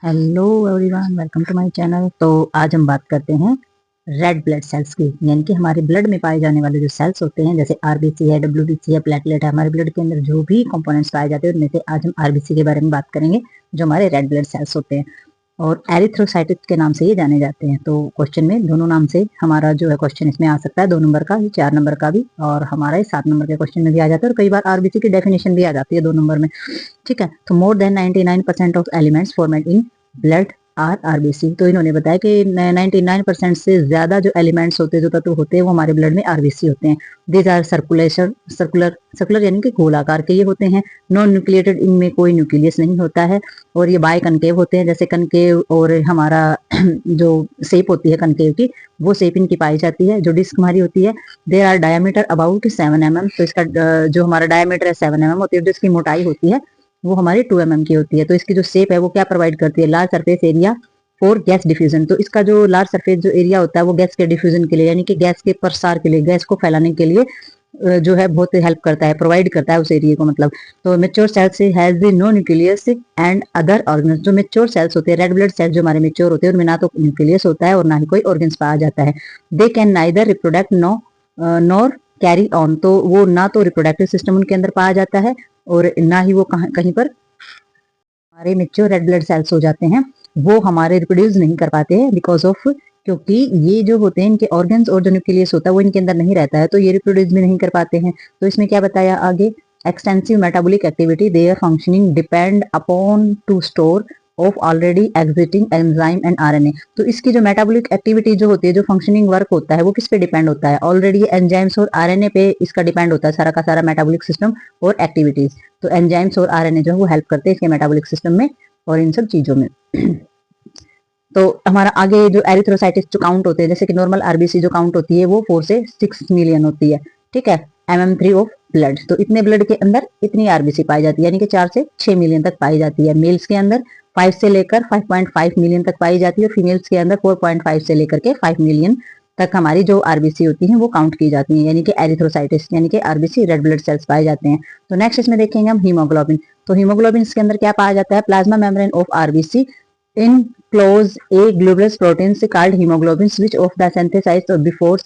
Hello everyone, welcome to my channel. तो आज हम बात करते हैं रेड ब्लड सेल्स की, यानी कि हमारे ब्लड में पाए जाने वाले जो सेल्स होते हैं, जैसे आरबीसी है, डब्ल्यूबीसी है, प्लेटलेट है। हमारे ब्लड के अंदर जो भी कंपोनेंट्स पाए जाते हैं उनमें से आज हम आरबीसी के बारे में बात करेंगे, जो हमारे रेड ब्लड सेल्स होते हैं और एरिथ्रोसाइटिस के नाम से ये जाने जाते हैं। तो क्वेश्चन में दोनों नाम से हमारा जो है क्वेश्चन इसमें आ सकता है, 2 नंबर का, 4 नंबर का भी, और हमारा 7 नंबर के क्वेश्चन में भी आ जाता है। और कई बार आरबीसी की डेफिनेशन भी आ जाती है 2 नंबर में। ठीक है, तो more than 99% of elements format in blood are RBC. तो इन्होंने बताया कि 99% से ज्यादा जो एलिमेंट्स होते हैं, जो तत्व होते हैं, वो हमारे ब्लड में आरबीसी होते हैं। This are circulation circular circular यानी कि गोलाकार के ये होते हैं। नॉन न्यूक्लिएटेड, इनमें कोई न्यूक्लियस नहीं होता है। और ये बाय कनकेव होते हैं, जैसे कनकेव और हमारा जो शेप होती है कनकेव की, वो शेप इनकी पाई जाती है। जो डिस्क हमारी होती है, there are diameter about 7 mm। तो इसका जो हमारा डायमीटर है 7 mm होती है, जो इसकी मोटाई होती है वो हमारी 2 mm की होती है। तो इसकी जो शेप है वो क्या प्रोवाइड करती है, large surface area for gas diffusion. तो इसका जो लार्ज सरफेस जो एरिया होता है वो गैस के डिफ्यूजन के लिए, यानी कि गैस के प्रसार के लिए, गैस को फैलाने के लिए जो है बहुत हेल्प करता है, प्रोवाइड करता है उस एरिया को, मतलब। तो mature cells has no nucleus and other organs. जो मेच्योर सेल्स होते हैं, रेड ब्लड सेल्स जो हमारे मेच्योर होते हैं, उनमें ना तो न्यूक्लियस होता है और ना ही कोई ऑर्गन्स पाया जाता है। They can neither reproduce no nor carry on. तो वो ना तो रिप्रोडक्टिव सिस्टम उनके अंदर पाया जाता है और ना ही वो कहीं पर हमारे मेच्योर रेड ब्लड सेल्स हो जाते हैं, वो हमारे रिप्रोड्यूस नहीं कर पाते हैं, बिकॉज ऑफ, क्योंकि ये जो होते हैं इनके ऑर्गन्स और जो न्यूक्लियस होता है वो इनके अंदर नहीं रहता है, तो ये रिप्रोड्यूस भी नहीं कर पाते हैं। तो इसमें क्या बताया आगे, extensive metabolic activity there functioning depend upon two store of already exiting enzyme and RNA. तो इसकी जो मेटाबॉलिक एक्टिविटी जो होती है, जो फंक्शनिंग वर्क होता है, वो किस पे डिपेंड होता है, ऑलरेडी एंजाइम्स और आरएनए पे इसका डिपेंड होता है सारा का सारा मेटाबॉलिक सिस्टम और एक्टिविटीज। तो एंजाइम्स और आरएनए जो है वो हेल्प करते हैं इसके मेटाबॉलिक सिस्टम में और इन सब चीजों में। तो हमारा आगे जो एरिथ्रोसाइटिस जो काउंट होते हैं, जैसे कि नॉर्मल आरबीसी जो काउंट होती है वो 4 से 6 मिलियन होती है। ठीक है, MM3 ऑफ ब्लड। तो इतने ब्लड के अंदर इतनी आरबीसी पाई जाती है, यानी कि 4 से 6 मिलियन तक पाई जाती है। मेल्स के अंदर 5 से लेकर 5.5 मिलियन तक पाई जाती है और फीमेल्स के अंदर 4.5 से लेकर के 5 मिलियन तक हमारी जो आरबीसी होती हैं वो काउंट की जाती हैं, यानी कि एरिथ्रोसाइटिस यानी कि आरबीसी रेड ब्लड सेल्स पाए जाते हैं। तो नेक्स्ट इसमें देखेंगे हम हीमोग्लोबिन। तो हीमोग्लोबिन के अंदर क्या पाया जाता है, plasma membrane of RBC enclose a globular proteins called haemoglobins which of the synthesised before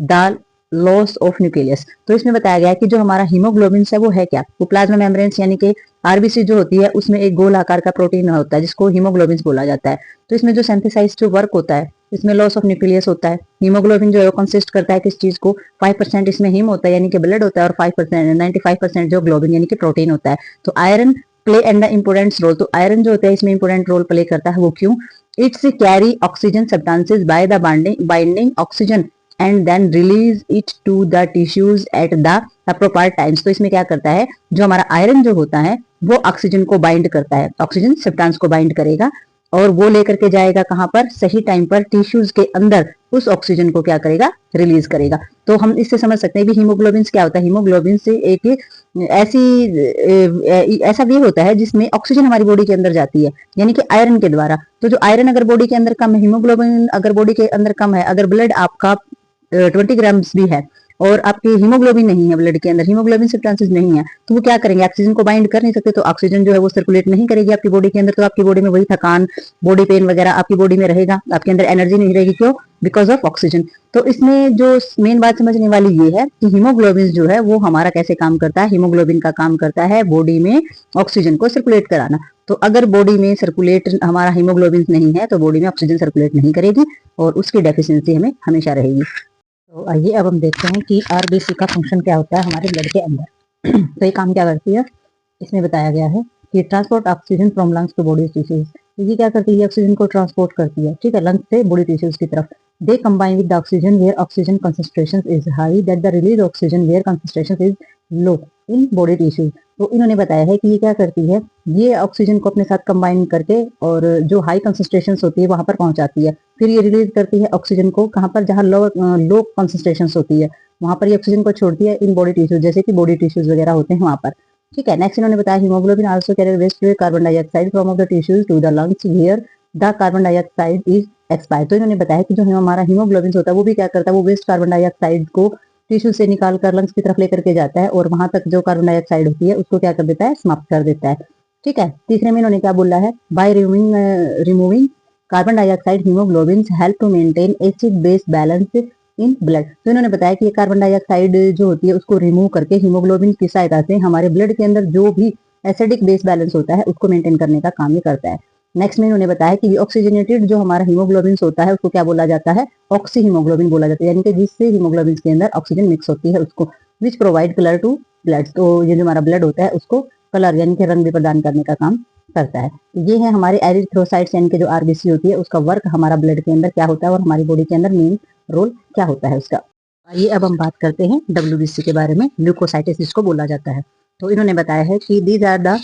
the loss of nucleus. तो इसमें बताया गया है कि जो हमारा हीमोग्लोबिन है वो है क्या, वो प्लाज्मा मेम्ब्रेन्स यानी कि आरबीसी जो होती है उसमें एक गोल आकार का प्रोटीन होता है जिसको हीमोग्लोबिन बोला जाता है। तो इसमें जो सिंथेसाइज जो वर्क होता है, इसमें लॉस ऑफ न्यूक्लियस होता है। हीमोग्लोबिन जो है कंसिस्ट करता है किस चीज को, 5% इसमें हीम होता है यानी कि ब्लड होता है, और 5% 95% जो ग्लोबिन यानी कि प्रोटीन होता है। तो iron play and the important role. तो आयरन जो होता है इसमें इंपोर्टेंट रोल प्ले करता है, वो क्यों, it's carry oxygen substances by the binding oxygen and then release it to the tissues at the appropriate times. तो इसमें क्या करता है, जो हमारा आयरन जो होता है वो ऑक्सीजन को बाइंड करता है, ऑक्सीजन सब्सटेंस को बाइंड करेगा और वो लेकर के जाएगा कहां पर, सही टाइम पर टिश्यूज के अंदर उस ऑक्सीजन को क्या करेगा, रिलीज करेगा। तो हम इससे समझ सकते हैं कि हीमोग्लोबिन क्या होता है। हीमोग्लोबिन से एक ऐसा वे होता है जिसमें ऑक्सीजन हमारी बॉडी के अंदर जाती है, यानी कि आयरन के द्वारा। तो जो आयरन अगर बॉडी के अंदर कम है, हीमोग्लोबिन अगर बॉडी के अंदर कम है, अगर ब्लड आपका 20 ग्राम्स भी है और आपके हीमोग्लोबिन नहीं है, ब्लड के अंदर हीमोग्लोबिन सब्सटेंसेस नहीं है, तो वो क्या करेंगे, ऑक्सीजन को बाइंड कर नहीं सकते, तो ऑक्सीजन जो है वो सर्कुलेट नहीं करेगी आपकी बॉडी के अंदर। तो आपकी बॉडी में वही थकान, बॉडी पेन वगैरह आपकी बॉडी में रहेगा, आपके अंदर एनर्जी नहीं रहेगी, क्यों, बिकॉज ऑफ ऑक्सीजन। तो इसमें जो मेन बात समझने वाली ये है कि हीमोग्लोबिन जो है वो हमारा कैसे काम करता है। हीमोग्लोबिन का काम करता है बॉडी में ऑक्सीजन को सर्कुलेट कराना। तो अगर बॉडी में सर्कुलेट हमारा हीमोग्लोबिन नहीं है तो बॉडी में ऑक्सीजन सर्कुलेट नहीं करेगी और उसकी डेफिशिएंसी हमें हमेशा रहेगी। तो आइए अब हम देखते हैं कि आरबीसी का फंक्शन क्या होता है हमारे ब्लड के अंदर। तो ये काम क्या करती है, इसमें बताया गया है कि transport oxygen from lungs to body tissues. ये क्या करती है, ऑक्सीजन को ट्रांसपोर्ट करती है, ठीक है, लंग्स से बॉडी टिश्यूज की तरफ। They combine with the oxygen where oxygen concentration is high that the release oxygen where concentration is low in body tissues. तो इन्होंने बताया है कि ये क्या करती है, ये ऑक्सीजन को अपने साथ कंबाइन करके और जो हाई कंसंट्रेशन होती है वहां पर पहुंचाती है, फिर ये रिलीज करती है ऑक्सीजन को कहां पर, जहां लो कंसंट्रेशन होती है वहां पर ये ऑक्सीजन को छोड़ती है इन बॉडी टिश्यूज, जैसे कि बॉडी टिश्यूज वगैरह होते हैं वहां पर। ठीक है, नेक्स्ट इन्होंने बताया haemoglobin also carry waste carbon dioxide from of the tissues to the lungs where the carbon dioxide is expire. तो इन्होंने बताया कि जो हमारा हीमोग्लोबिन होता है वो भी क्या करता है, वो वेस्ट कार्बन डाइऑक्साइड को टिश्यू से निकाल कर लंग्स की तरफ लेकर के जाता है और वहां तक जो कार्बन डाइऑक्साइड होती है उसको क्या कर देता है, समाप्त कर देता है। ठीक है। तीसरे में इन्होंने क्या बोला है, by removing carbon dioxide haemoglobin help to maintain acid base balance in blood. तो इन्होंने बताया कि ये कार्बन डाइऑक्साइड जो होती है उसको रिमूव करके हीमोग्लोबिन की सहायता से हमारे ब्लड के अंदर जो भी एसिडिक बेस बैलेंस होता है उसको मेंटेन करने का काम ये करता है। नेक्स्ट में इन्होंने बताया कि ऑक्सीजनेटेड जो हमारा हीमोग्लोबिन होता है उसको क्या बोला जाता है, ऑक्सी हीमोग्लोबिन बोला जाता है, यानी कि जिससे हीमोग्लोबिन के अंदर ऑक्सीजन मिक्स होती है उसको, which provide colour to blood. तो ये जो हमारा ब्लड होता है उसको कलर यानी कि रंग भी प्रदान करने का काम करता है। ये है हमारे एरिथ्रोसाइट्स यानी कि जो आरबीसी होती है उसका वर्क हमारा ब्लड के अंदर क्या होता है और हमारी बॉडी के अंदर मेन रोल क्या होता है उसका। आइए अब हम बात करते हैं डब्ल्यूबीसी के बारे में, ल्यूकोसाइटिस जिसको बोला जाता है। तो इन्होंने बताया है कि these are the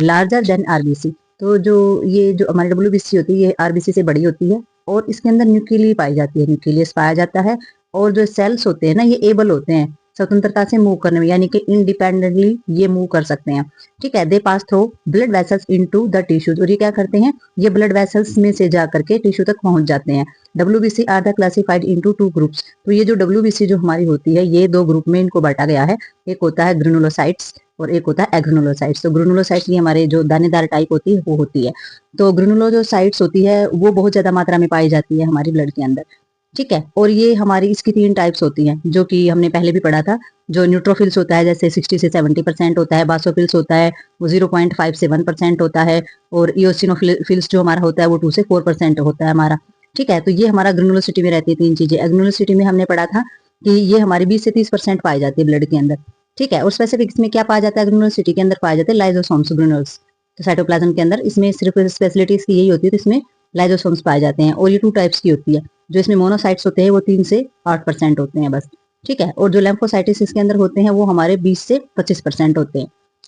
larger than RBC. तो जो ये जो हमारी डब्ल्यूबीसी होती है ये आरबीसी से बड़ी होती है और इसके अंदर न्यूक्लियस पाई जाती है, न्यूक्लियस पाया जाता है। और जो सेल्स होते हैं ना ये एबल होते हैं स्वतंत्रता से मूव करने में, यानी कि इंडिपेंडेंटली ये मूव कर सकते हैं। ठीक है। They pass through blood vessels into the tissues, और ये क्या करते हैं, ये ब्लड वेसल्स में से जा करके टिश्यू तक पहुंच जाते हैं। WBC are the classified into two groups. तो ये जो डब्ल्यूबीसी जो हमारी होती है ये दो ग्रुप में इनको बांटा गया है। एक होता है ग्रेनुलोसाइट्स और एक होता है एग्रेनुलोसाइट्स। तो ग्रेनुलोसाइट्स ये हमारे जो दानेदार टाइप होती है वो होती है। तो ग्रेनुलोसाइट्स होती है वो बहुत ज्यादा मात्रा में पाई जाती है हमारी ब्लड के अंदर। ठीक है। और ये हमारी इसकी 3 टाइप्स होती हैं जो कि हमने पहले भी पढ़ा था। जो न्यूट्रोफिल्स होता है जैसे 60 से 70% होता है, बासोफिल्स होता है वो 0.5 से 1% होता है, और इओसिनोफिल्स जो हमारा होता है वो 2 से 4% होता है हमारा। ठीक है। तो ये हमारा ग्रेनुलोसिटी में रहती है 3 चीजें। ग्रेनुलोसिटी में हमने पढ़ा था कि ये हमारी 20 से 30% पाई जाती है ब्लड के अंदर। ठीक है। और स्पेसिफिक इसमें क्या पाया जाता है, ग्रेनुलोसिटी के अंदर पाया जाता है लाइजोसोम्स ग्रेनुल्स। तो साइटोप्लाज्म के अंदर इसमें सिर्फ स्पेशलिटी इसकी यही होती है, तो इसमें लाइजोसोम्स पाए जाते हैं। और ये 2 टाइप्स की होती है। जो इसमें मोनोसाइट्स होते हैं वो 3 से 8% होते हैं बस। ठीक है। और जो लेम्फोसाइटिस इसके अंदर होते हैं वो हमारे 20 से 25% होते हैं।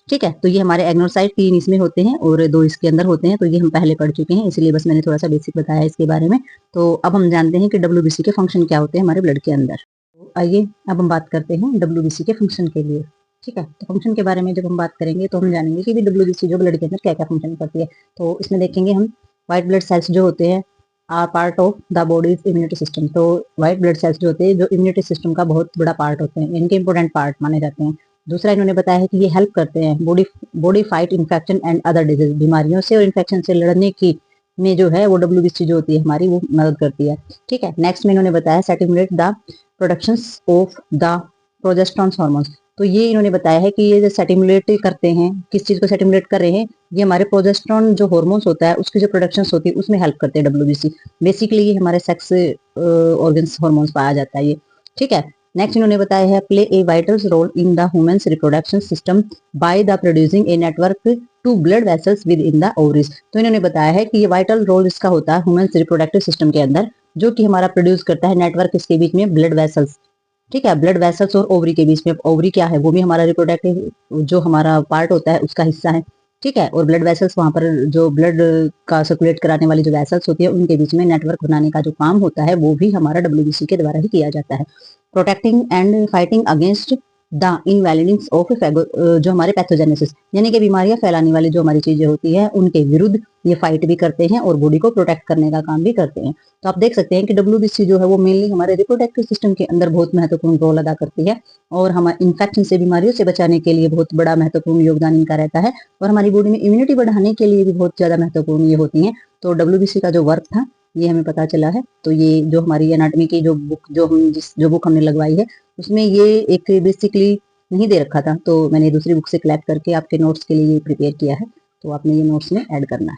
ठीक है। तो ये हमारे एग्नोसाइट 3 इसमें होते हैं और 2 इसके अंदर होते हैं। तो ये हम पहले पढ़ चुके हैं, इसलिए बस मैंने थोड़ा सा बेसिक बताया इसके बारे में। तो अब हम जानते हैं कि डब्ल्यूबीसी के फंक्शन क्या होते हैं हमारे ब्लड के अंदर। तो आइए अब हम बात करते हैं डब्ल्यूबीसी के फंक्शन के लिए। ठीक है। तो फंक्शन के बारे में जब हम बात करेंगे तो हम जानेंगे कि डब्ल्यूबीसी जो ब्लड के अंदर क्या क्या फंक्शन करती है। तो इसमें देखेंगे हम व्हाइट ब्लड सेल्स जो होते हैं are part of the body's immunity system. तो व्हाइट ब्लड सेल्स जो होते हैं जो इम्यूनिटी सिस्टम का बहुत बड़ा पार्ट होते हैं, इनके इंपॉर्टेंट पार्ट माने जाते हैं। दूसरा इन्होंने बताया है कि ये हेल्प करते हैं body fight infection and other disease, बीमारियों से और इन्फेक्शन से लड़ने की में जो है वो डब्ल्यूबीसी जो होती है हमारी वो मदद करती है। ठीक है। नेक्स्ट में इन्होंने बताया stimulate the production of the progesterone hormones. तो ये इन्होंने बताया है कि ये जो स्टिमुलेट करते हैं, किस चीज को स्टिमुलेट कर रहे हैं, ये हमारे प्रोजेस्टेरोन जो हार्मोन्स होता है उसकी जो प्रोडक्शन होती है उसमें हेल्प करते हैं डब्ल्यूबीसी। बेसिकली ये हमारे सेक्स ऑर्गन्स हार्मोन्स पाया जाता है ये। ठीक है। नेक्स्ट इन्होंने बताया है play a vital role in the humans reproduction system by the producing a network to blood vessels with in the ovaries. तो इन्होंने बताया है कि ये वाइटल रोल इसका होता है ह्यूमन्स रिप्रोडक्टिव सिस्टम के अंदर, जो कि हमारा प्रोड्यूस करता है नेटवर्क इसके बीच में ब्लड वेसल्स। ठीक है। ब्लड वेसल्स और ओवरी के बीच में, ओवरी क्या है वो भी हमारा रिप्रोडक्टिव जो हमारा पार्ट होता है उसका हिस्सा है। ठीक है। और ब्लड वेसल्स वहां पर जो ब्लड का सर्कुलेट कराने वाली जो वेसल्स होती है उनके बीच में नेटवर्क बनाने का जो काम होता है वो भी हमारा डब्ल्यूबीसी के द्वारा ही किया जाता है। Protecting and fighting against the invalidence of जो हमारे पैथोजेनेसिस यानी कि बीमारियां फैलाने वाली जो हमारी चीजें होती है उनके विरुद्ध ये फाइट भी करते हैं और बॉडी को प्रोटेक्ट करने का काम भी करते हैं। तो आप देख सकते हैं कि डब्ल्यूबीसी जो है वो मेनली हमारे रिप्रोडक्टिव सिस्टम के अंदर बहुत महत्वपूर्ण रोल अदा करती है और हमारे इन्फेक्शन से बीमारियों से बचाने के लिए बहुत बड़ा महत्वपूर्ण योगदान इनका रहता है और हमारी बॉडी में इम्यूनिटी बढ़ाने के लिए भी बहुत ज्यादा महत्वपूर्ण ये होती है। तो डब्ल्यूबीसी का जो वर्क था ये हमें पता चला है। तो ये जो हमारी एनाटॉमी की जो बुक जो बुक हमने लगवाई है उसमें ये एक बेसिकली नहीं दे रखा था, तो मैंने दूसरी बुक से कलेक्ट करके आपके नोट्स के लिए प्रिपेयर किया है, तो आपने ये नोट्स में ऐड करना है।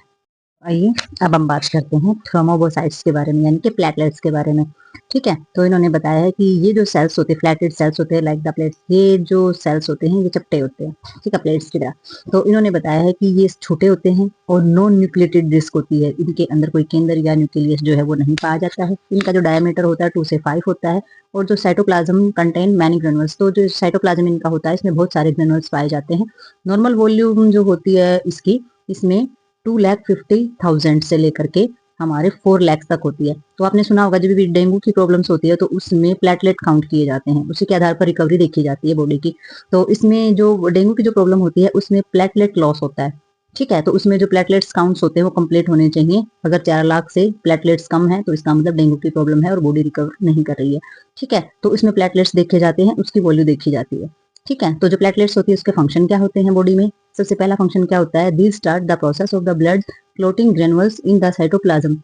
आइए अब हम बात करते हैं थ्रोम्बोसाइट्स के बारे में यानी कि प्लेटलेट्स के बारे में। ठीक है। तो इन्होंने बताया है कि ये जो सेल्स होते हैं फ्लैटेड सेल्स होते हैं लाइक द प्लेट्स, ये जो सेल्स होते हैं ये चपटे होते हैं। ठीक है। प्लेट्स की तरह। तो इन्होंने बताया है कि ये छोटे होते हैं और नॉन न्यूक्लिएटेड डिस्क होती है, इनके अंदर कोई केंद्र या न्यूक्लियस जो है वो नहीं पाया जाता है। इनका जो डायमीटर होता है 2 से 5 होता है और जो साइटोप्लाज्म कंटेन मैनी ग्रेनुल्स। तो जो साइटोप्लाज्म इनका होता है इसमें बहुत सारे ग्रेनुल्स पाए जाते हैं। नॉर्मल वॉल्यूम जो होती है इसकी, इसमें 2,50,000 से लेकर के हमारे 4 लाख तक होती है। तो आपने सुना होगा जब भी डेंगू की प्रॉब्लम्स होती है तो उसमें प्लेटलेट काउंट किए जाते हैं, उसी के आधार पर रिकवरी देखी जाती है बॉडी की। तो इसमें जो डेंगू की जो प्रॉब्लम होती है उसमें प्लेटलेट लॉस होता है। ठीक है। तो उसमें जो प्लेटलेट्स काउंट्स होते हैं वो कंप्लीट होने चाहिए। अगर 4 लाख से प्लेटलेट्स कम है तो इसका मतलब डेंगू की प्रॉब्लम है और बॉडी रिकवर नहीं कर रही है। ठीक है। तो इसमें प्लेटलेट्स देखे जाते हैं, उसकी वैल्यू देखी जाती है। ठीक है। तो जो प्लेटलेट्स होती है उसके फंक्शन क्या होते हैं बॉडी में, सबसे पहला फंक्शन क्या होता है, this start the process of the blood clotting granules in the cytoplasm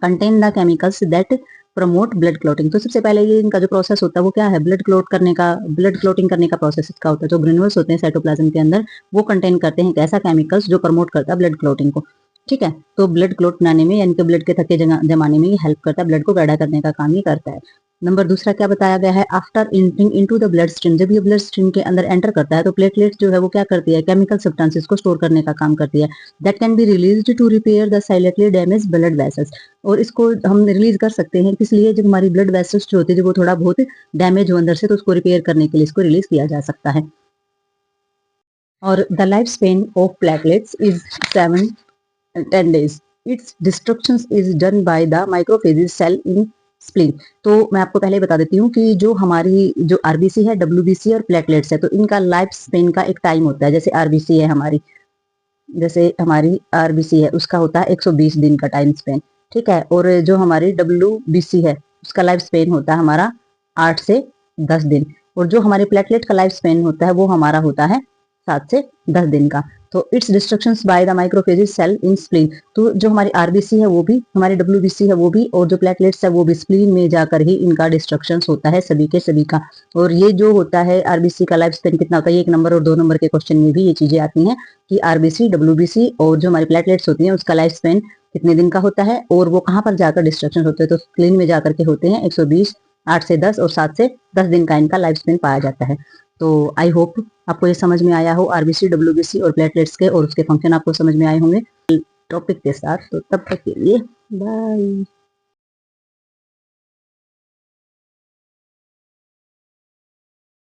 contain the chemicals that promote blood clotting. तो सबसे पहले ये इनका जो प्रोसेस होता है वो क्या है, ब्लड क्लोटिंग करने का प्रोसेस इसका होता है। जो ग्रेनुअल्स होते हैं साइटोप्लाज्म के अंदर वो कंटेन करते हैं एक ऐसा केमिकल्स जो प्रमोट करता है ब्लड क्लोटिंग को। ठीक है, तो ब्लड क्लोट बनाने में यानी कि ब्लड के थक्के जमाने में ये हेल्प करता है, ब्लड को गाढ़ा करने का काम ये करता है। नंबर दूसरा क्या बताया गया है, after entering into the blood stream, जब ये ब्लड स्ट्रीम के अंदर एंटर करता है तो प्लेटलेट्स जो है वो क्या करती है, केमिकल सब्सटेंसेस को स्टोर करने का काम करती है। That can be released to repair the silently damage blood vessels, और इसको हम रिलीज कर सकते हैं किस लिए, जब हमारी ब्लड वेसल्स जो होती है जब वो थोड़ा बहुत डैमेज हो अंदर से तो उसको रिपेयर करने के लिए इसको रिलीज किया जा सकता है। और the life span of platelets is 7-10 days. Its destruction is done by the macrophages cell in spleen. तो मैं आपको पहले बता देती हूँ कि जो हमारी जो आरबीसी है, डब्ल्यूबीसी और प्लेटलेट्स है, तो इनका लाइफ स्पेन का एक टाइम होता है। जैसे आरबीसी है हमारी, जैसे हमारी आरबीसी है उसका होता है 120 दिन का टाइम स्पेन। ठीक है, और जो हमारी डब्ल्यूबीसी है उसका लाइफ स्पेन होता है हमारा 8 से 10 दिन, और जो हमारे प्लेटलेट का लाइफ स्पेन होता है वो हमारा होता है 7 से 10 दिन का। तो it's destructions by the microphages cell in spleen, तो जो हमारी आरबीसी है वो भी, हमारी डब्ल्यूबीसी है वो भी, और जो प्लेटलेट्स है वो भी स्प्लीन में जाकर ही इनका डिस्ट्रक्शंस होता है सभी के सभी का। और ये जो होता है आरबीसी का लाइफ स्पेन कितना होता है, 1 नंबर और 2 नंबर के क्वेश्चन में भी ये चीजें आती हैं कि आरबीसी, डब्ल्यूबीसी और जो हमारी प्लेटलेट्स होती हैं उसका लाइफ स्पेन कितने दिन का होता है, और वो कहाँ पर जाकर डिस्ट्रक्शन होते हैं। तो स्प्लीन में जाकर के होते हैं 120, 8 से 10 और 7 से 10 दिन का इनका लाइफ स्पेन पाया जाता है। तो आई होप आपको ये समझ में आया हो, आरबीसी, डब्ल्यूबीसी और प्लेटलेट्स के और उसके फंक्शन आपको समझ में आए होंगे टॉपिक के साथ। तो तब तक के लिए बाय।